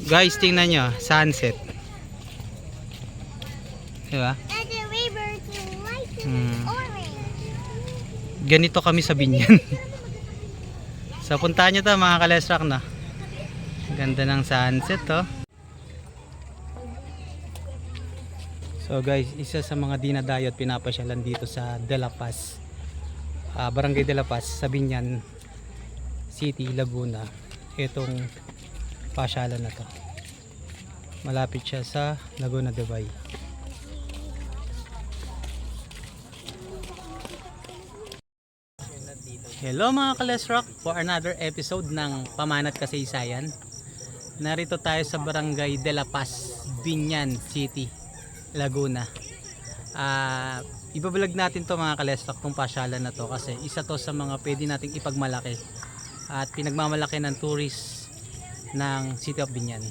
Guys, tingnan nyo, sunset. Diba? Ganito kami sa Binyan. So puntahan nyo to mga kalesrak, no? Ganda ng sunset, oh. So guys, isa sa mga dinadayo at pinapasyalan dito sa De La Paz, Barangay De La Paz sa Binyan City, Laguna. Itong pasyalan na to. Malapit siya sa Laguna de Bay. Hello mga kalesrock, for another episode ng Pamanat Kasaysayan. Narito tayo sa Barangay De La Paz, Binyan City, Laguna. Ibablog natin to mga kalesrock, tong pasyalan na to, kasi isa to sa mga pwede nating ipagmalaki at pinagmamalaki ng tourist ng City of Binyan.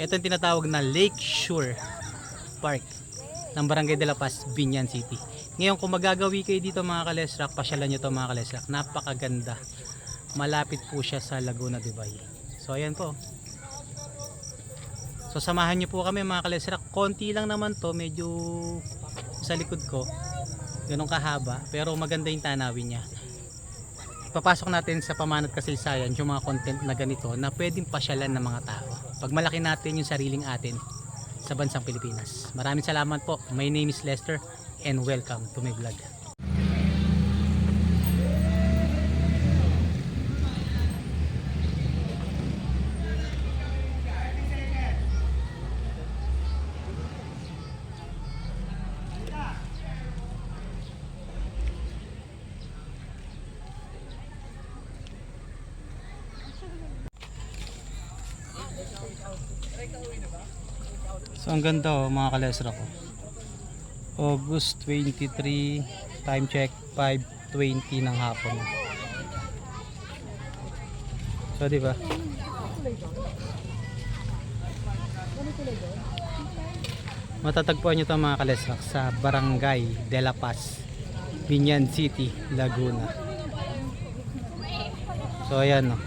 Ito yung tinatawag na Lake Shore Park ng Barangay De La Paz, Binyan City. Ngayon kung magagawi kayo dito mga kalesrak, pasyalan nyo to mga kalesrak. Napakaganda. Malapit po siya sa Laguna de Bay. So ayan po. So samahan nyo po kami mga kalesrak. Konti lang naman to, medyo sa likod ko. Ganun kahaba, pero maganda yung tanawin niya. Papasok natin sa Pamanat Kasaysayan yung mga content na ganito na pwedeng pasyalan ng mga tao. Pagmalaki natin yung sariling atin sa bansang Pilipinas. Maraming salamat po. My name is Lester and welcome to my vlog. So ang ganda oh mga kalesra ko. August 23, time check 5:20 ng hapon. So di ba? Matatagpuan niyo 'to mga kalesra sa Barangay De La Paz, Binyan City, Laguna. So ayan no.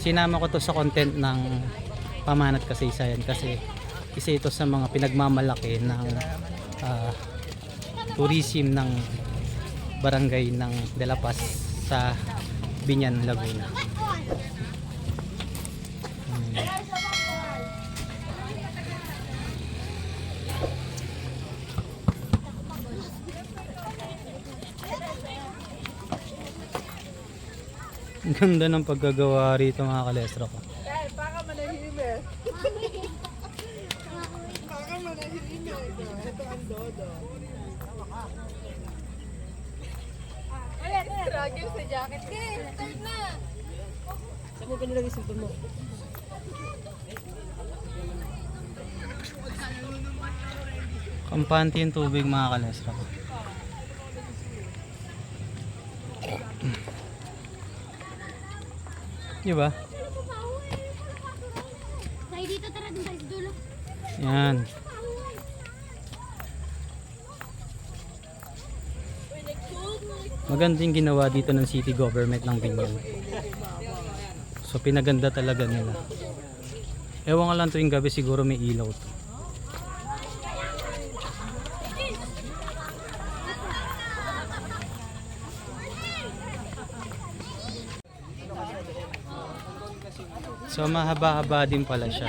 Sinama ko 'to sa content ng Pamanat Kasaysayan kasi isa ito sa mga pinagmamalaki ng tourism ng barangay ng De La Paz sa Binyan, Laguna. Ang ganda ng paggagawa rito mga kalestra ko. Ito ang dodo. Ulit, struggle sa jacket. Okay, start na. Saan mo pinilagay sa mo? Kampante yung tubig mga kalestra ko. Diba? Tayo dito, tara dun tayo sa dulo. Yan. Maganda yung ginawa dito ng city government ng Binyan. So pinaganda talaga nila. Ewan ka lang tuwing gabi siguro may ilaw to. So mahaba-haba din pala siya.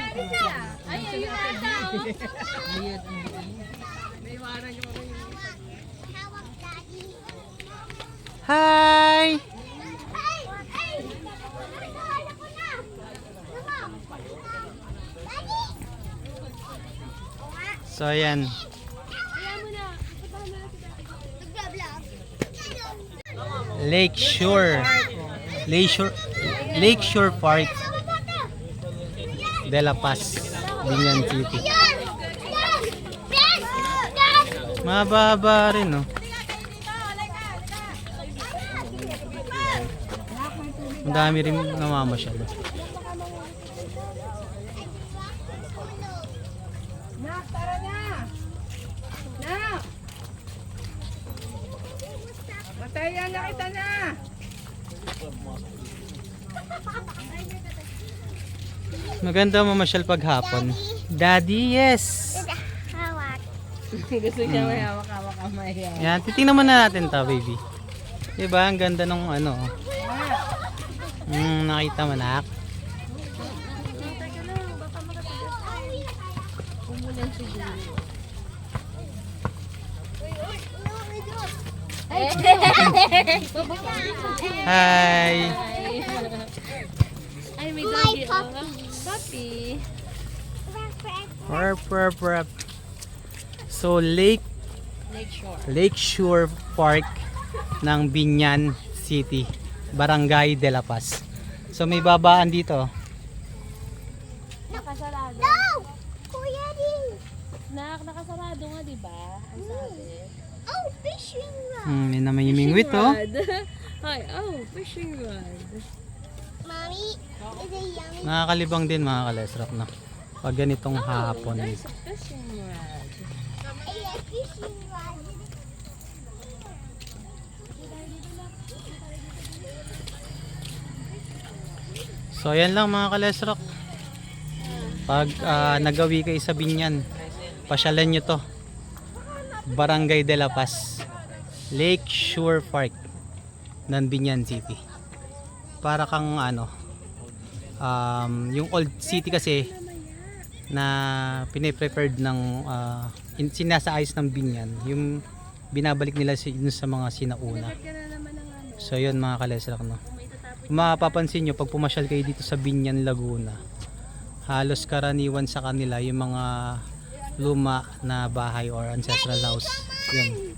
Hi! So ayan. Lake Shore Park, De La Paz, Binyan City. Mahaba rin no. Ang dami rin namamasyal. Nak, tara na! Nak! Patayan na kita na! Maganda mamasyal paghapon. Daddy, yes. Hawak. Gusto niya may hawak-hawak ang maya. Yan, titingnan muna natin ta, baby. Diba, ang ganda nung ano. Nakita mo na. Teka lang, baka makatigas. Umulan siguro. Hi. Ay, may doggy. Puppy. Rap, rap, rap. So, Lakeshore Park ng Binyan City, Barangay de la Paz. So, may babaan dito. Nakasarado. No! Kuya din! Nakasarado nga, di ba? Ang sabi. Oh, fishing rod! May naman yung mingwit, oh. Hi, fishing rod. Mommy, is it yummy? Nakakalibang din mga kalesrap, no? Pag ganitong hapon. There's a fishing rod. Yeah, fishing rod. So, ayan lang mga kalesrap. Pag nagawi kayo sa Binyan, pasyalan nyo to. Barangay de la Paz, Lakeshore Park ng Binyan City. Para kang ano, yung old city kasi na piniprepared ng sinasaayos ng Binyan, yung binabalik nila sa mga sinauna. So yun mga kalesrak, no? Mapapansin nyo pag pumasyal kayo dito sa Binyan, Laguna, halos karaniwan sa kanila yung mga luma na bahay or ancestral house. Yun.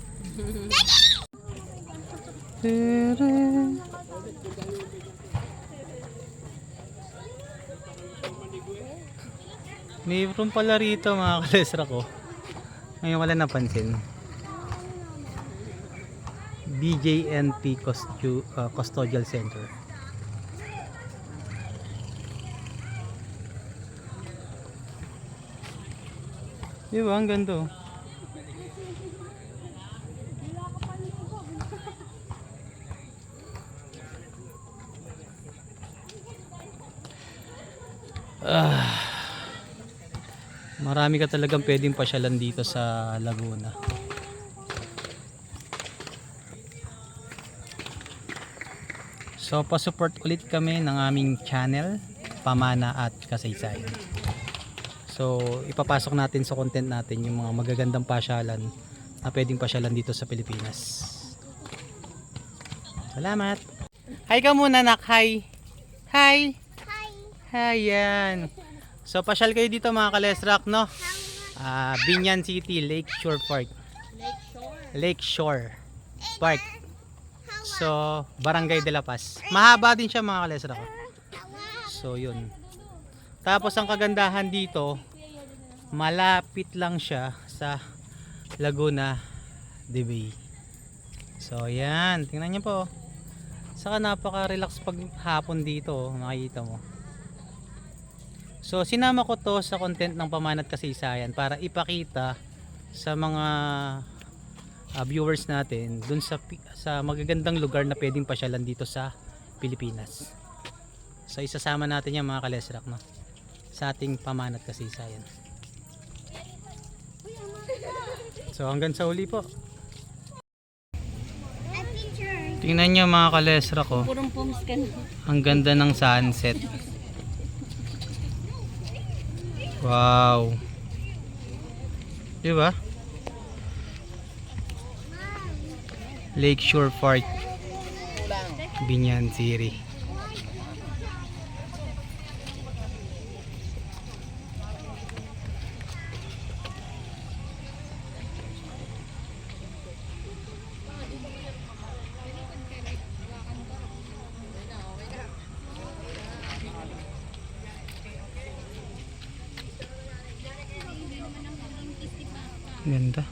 Mayroon pala rito mga kalesra ko. Ngayon wala napansin. BJNP Custodial Center. Diba? Ang ganda, oh. Marami ka talagang pwedeng pasyalan dito sa Laguna. So, pa-support ulit kami ng aming channel, Pamana at Kasaysayan. So, ipapasok natin sa content natin yung mga magagandang pasyalan na pwedeng pasyalan dito sa Pilipinas. Salamat! Hi ka muna, nak! Hi! Hi! Hi! Hi! Yan! So, pasyal kayo dito mga kalesrak, no? Binyan City, Lakeshore Park. Lakeshore Park. So, Barangay de la Paz. Mahaba din siya mga kalesrak. So, yun. Tapos, ang kagandahan dito, malapit lang siya sa Laguna de Bay. So, yan. Tingnan nyo po. Saka napaka-relax pag hapon dito. Makikita mo. So, sinama ko to sa content ng Pamana at Kasaysayan para ipakita sa mga viewers natin dun sa magagandang lugar na pwedeng pasyalan dito sa Pilipinas. So, isasama natin yan mga kalesrak, no? Sa ating Pamana at Kasaysayan. So, hanggang sa uli po. Tingnan nyo mga kalesrak, oh. Purong pums ka na. Ang ganda ng sunset. Wow. Diba? Lakeshore Park, Binyan City. Ganda.